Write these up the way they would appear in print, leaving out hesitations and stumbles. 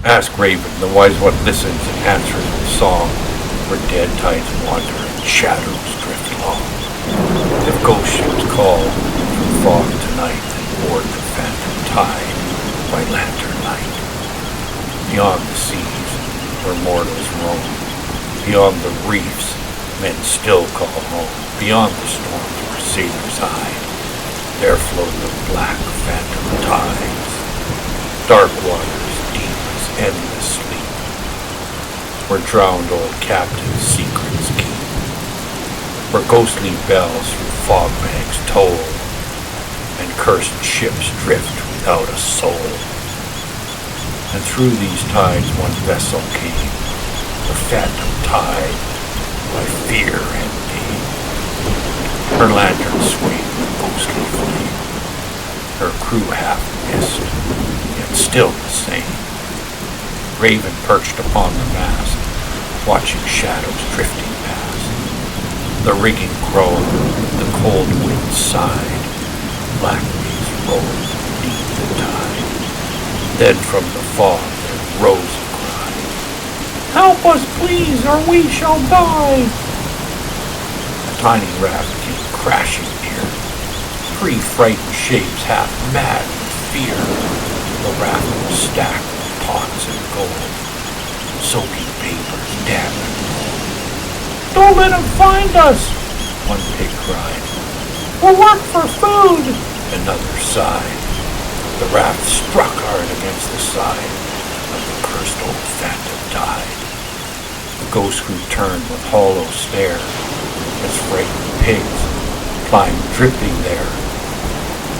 Ask Raven, the wise one listens and answers with song, where dead tides wander and shadows drift long. If ghost ships call from fog tonight, then board the phantom tide by lantern light. Beyond the seas, where mortals roam, beyond the reefs, men still call home. Beyond the storms where sailors hide, there flow the black phantom tides. Dark waters, deep as endless sleep, where drowned old captains' secrets keep, where ghostly bells through fog banks toll, and cursed ships drift without a soul. And through these tides one vessel came, the phantom tide, by fear and pain. Her lantern swayed with ghostly flame, her crew half mist, yet still the same. Raven perched upon the mast, watching shadows drifting past. The rigging groaned, the cold wind sighed, black waves rolled beneath the tide. Then from the fog there rose a cry, "Help us, please, or we shall die!" A tiny raft came crashing near, three frightened shapes half mad with fear. The raft was stacked with pots and gold, soaking papers damp and mold. "Don't let him find us!" one pig cried. "We'll work for food!" Another sighed. The raft struck hard against the side of the cursed old phantom tide. The ghost crew turned with hollow stare as frightened pigs climbed dripping there.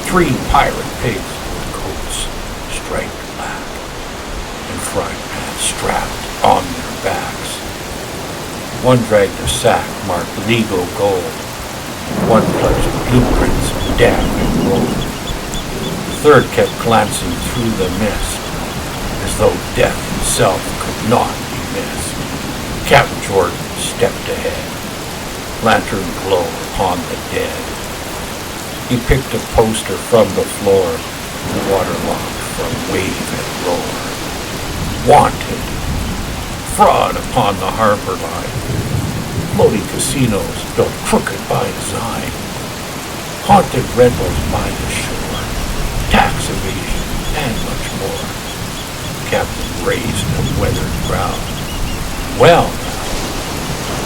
Three pirate pigs with coats striped black and frying pans strapped on their backs. One dragged a sack marked legal gold. One clutched blueprints of death and gold. The third kept glancing through the mist, as though death itself could not be missed. Captain Jordan stepped ahead, lantern glow upon the dead. He picked a poster from the floor, waterlogged from wave and roar. Wanted, fraud upon the harbor line, floating casinos built crooked by design, haunted rentals by the shore, tax evasion, and much more. Captain raised a weathered brow. Well now,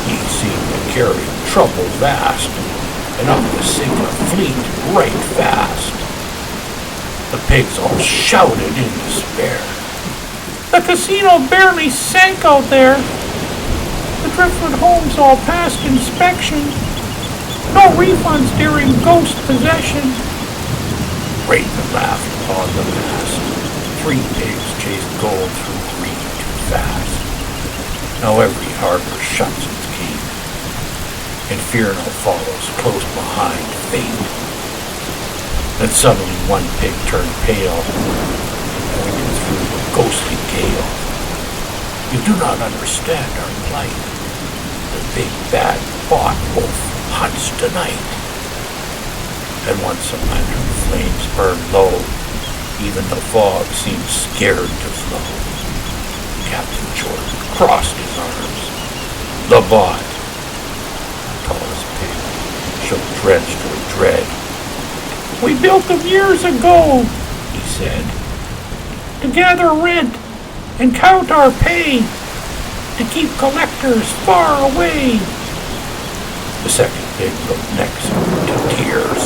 he seemed to carry trouble vast, and up to sink a fleet right fast. The pigs all shouted in despair. "The casino barely sank out there. The driftwood homes all passed inspection. No refunds during ghost possession." Raven laughed upon the mast. Three pigs chased gold through green too fast. Now every harbor shuts its gate, and fear now follows close behind fate. Then suddenly one pig turned pale, pointed through the ghostly gale. "You do not understand our plight. The big bad bought wolf hunts tonight." And once the lantern flames burned low, even the fog seemed scared to flow. Captain Jordan crossed his arms. The bot, tallest pig, shook drenched with dread. "We built them years ago," he said, "to gather rent and count our pay, to keep collectors far away." The second pig looked next to tears.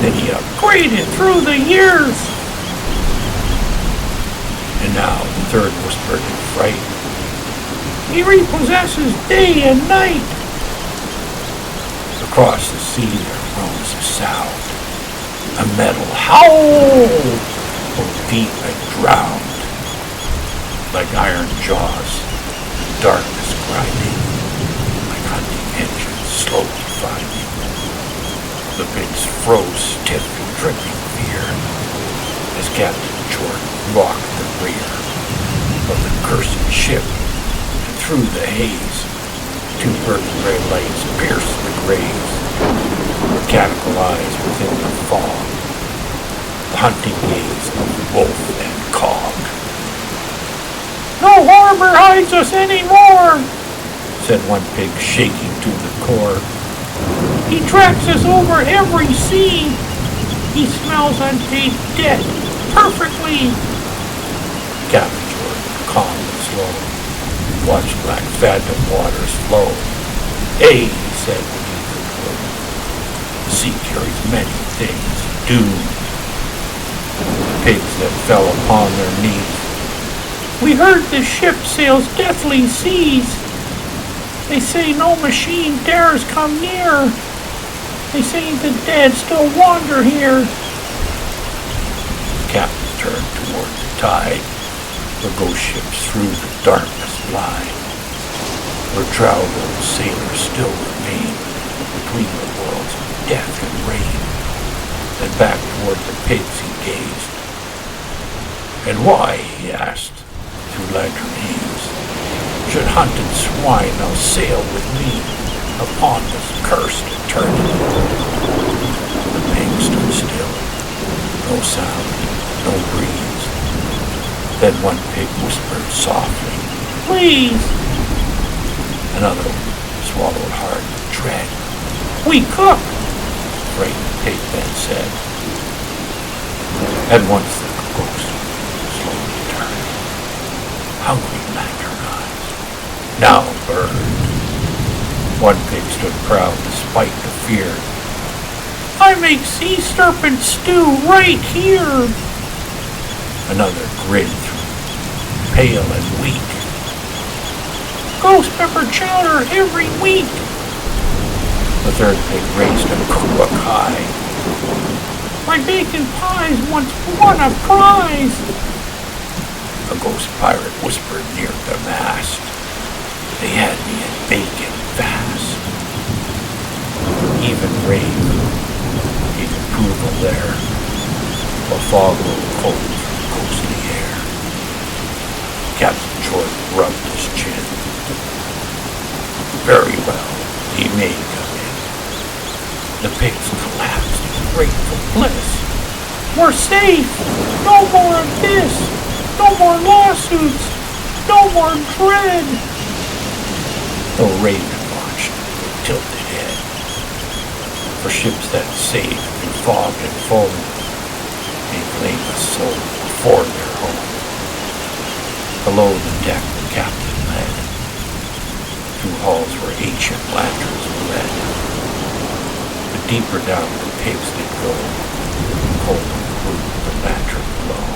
Then he upgraded through the years. And now the third whispered in fright, "He repossesses day and night." Across the sea there rose a sound, a metal howl, both deep and drowned, like iron jaws, darkness grinding, like hunting engines slowly finding. The pigs froze stiff in dripping fear as Captain Jordan rocked the rear of the cursed ship, and through the haze, two vertebrae lights pierced the graves, mechanical eyes within the fog, the hunting gaze of wolf and cog. never hides us anymore, said one pig, shaking to the core. He tracks us over every sea. He smells unpaid debt perfectly. Captain Jordan, calm and slow, watched black phantom waters flow. Hey, he said beneath the gloom, the sea carries many things doomed. The pigs then fell upon their knees. We heard the ship sails deathly seas. They say no machine dares come near. They say the dead still wander here. The captain turned toward the tide, where ghost ships through the darkness glide, where drowned sailors still remain between the worlds of death and rain. Then back toward the pigs he gazed. And why, he asked, through lantern haze, should hunted swine now sail with me upon this cursed eternity? The pig stood still, no sound, no breeze. Then one pig whispered softly, please. Another swallowed hard with dread. We cook, the frightened pig then said. And once the ghost slowly turned, hungry lantern eyes now burned. One pig stood proud despite the fear. I make sea serpent stew right here. Another grinned through, pale and weak. Ghost pepper chowder every week. The third pig raised a cook high. My bacon pies once won a prize. A ghost pirate whispered near the mast. They had me at bacon fast. Even Rave gave approval there, while fog rolled cold through ghostly air. Captain Jordan rubbed his chin. Very well, he may come in. The pigs collapsed in grateful bliss. We're safe! No more of this! No more lawsuits! No more dread! Though Raven watched with tilted head, for ships that saved through fog and foam may claim a soul before their home. Below the deck the captain led, through halls where ancient lanterns bled. But deeper down the pigs did go, cold and blue the lantern glow.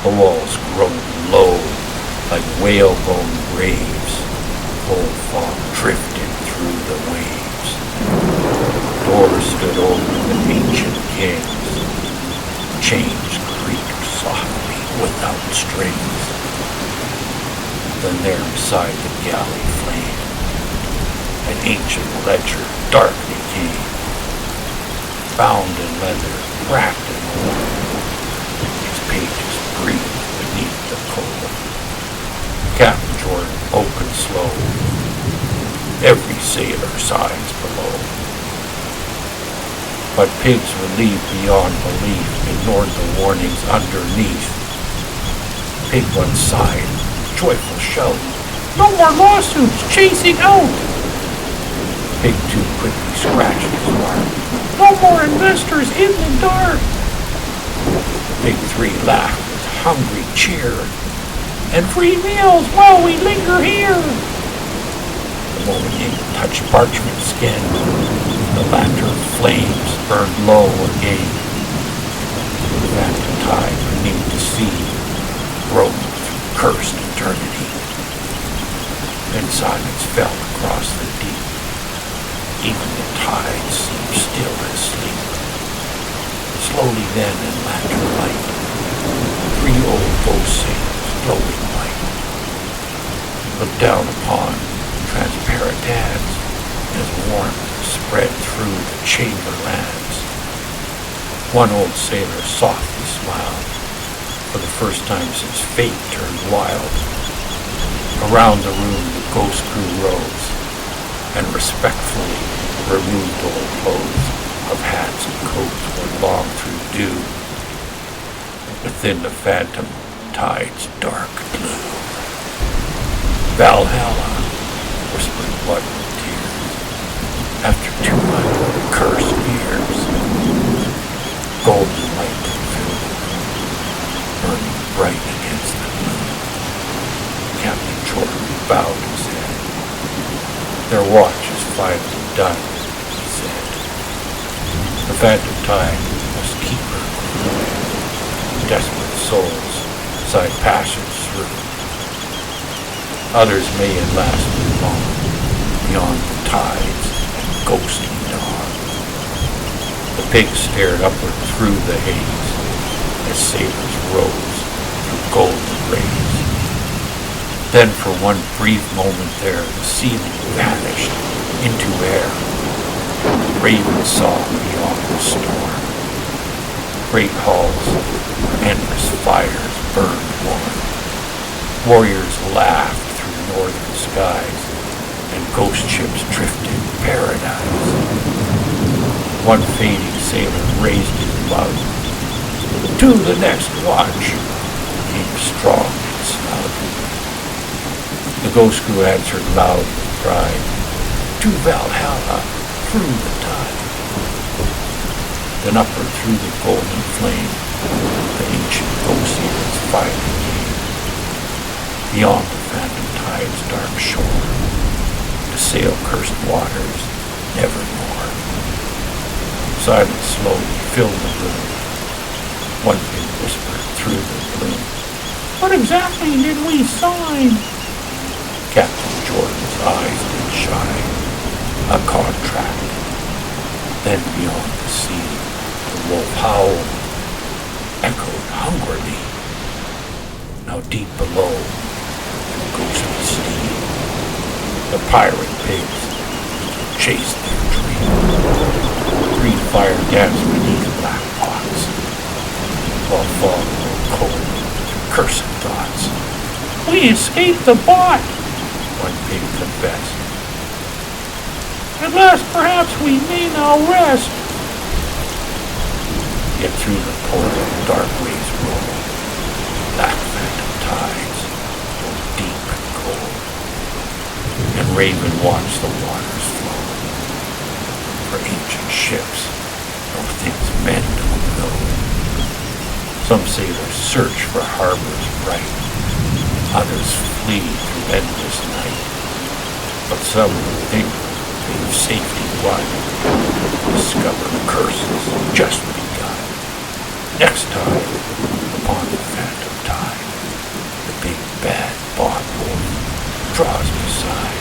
The walls groaned low like whalebone graves. Cold fog drifted through the waves. Doors stood open with ancient kings. Chains creaked softly without strings. Then there beside the galley flame, an ancient ledger darkly came, bound in leather, cracked and worn. Its pages breathed beneath the cold. Captain Jordan opened slow. Every sailor sighs below. But pigs relieved beyond belief ignored the warnings underneath. Pig one sighed, joyful shout. No more lawsuits chasing out! Pig two quickly scratched his mark. No more investors in the dark! Pig three laughed with hungry cheer. And free meals while we linger here. The moment ink touched parchment skin, the lantern flames burned low again. The phantom tide beneath the sea roamed through cursed eternity. Then silence fell across the deep. Even the tide seemed still as sleep. Slowly then in lantern light, 3 old ghost sailors glowing white looked down upon transparent hands as warmth spread through the chamber lands. One old sailor softly smiled, for the first time since fate turned wild. Around the room the ghost crew rose, and respectfully removed old clothes of hats and coats worn long through dew. Within the phantom tide's dark blue, Valhalla, whispered blood with tears, after 200 cursed years. Golden light filled the room, burning bright against the moon. Captain Jordan bowed his head. Their watch is finally done, he said. The phantom tide must keep her cool. Desperate souls sigh passions through. Others may at last move on, beyond the tides and ghostly dawn. The pigs stared upward through the haze, as sailors rose through golden rays. Then for one brief moment there, the ceiling vanished into air. Ravens saw beyond the storm. Great halls, endless fires burned warm. Warriors laughed through northern skies, and ghost ships drifted paradise. One fading sailor raised his love. To the next watch, came strong and snug. The ghost crew answered loud with pride, to Valhalla, through the tide. Then upward through the golden flame, the ancient ghost heroes finally came. Beyond the phantom tide's dark shore, to sail cursed waters nevermore. Silence slowly filled the room. One thing whispered through the gloom, what exactly did we sign? Captain Jordan's eyes did shine. A contract. Then beyond the sea, the wolf howled, echoed hungrily. Now deep below, the ghostly steam, the pirate pigs chased their dream. Green fire danced beneath black pots, while fog grew cold through cursed thoughts. We escaped the bot, one pig confessed. At last perhaps we may now rest. Yet through the portal dark waves roll, black phantom tides go deep and cold, and Raven watched the waters flow. For ancient ships know things men don't know. Some sailors search for harbors bright, others flee through endless night, but some think they've safety won, discover curses just begun. Next time, upon the phantom tide, the big bad bondboy draws beside,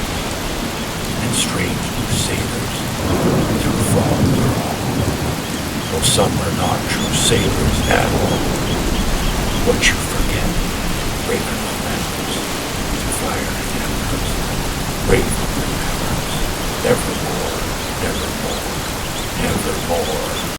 and strange new sailors through fog crawl, though some are not true sailors at all. What you forget, Raven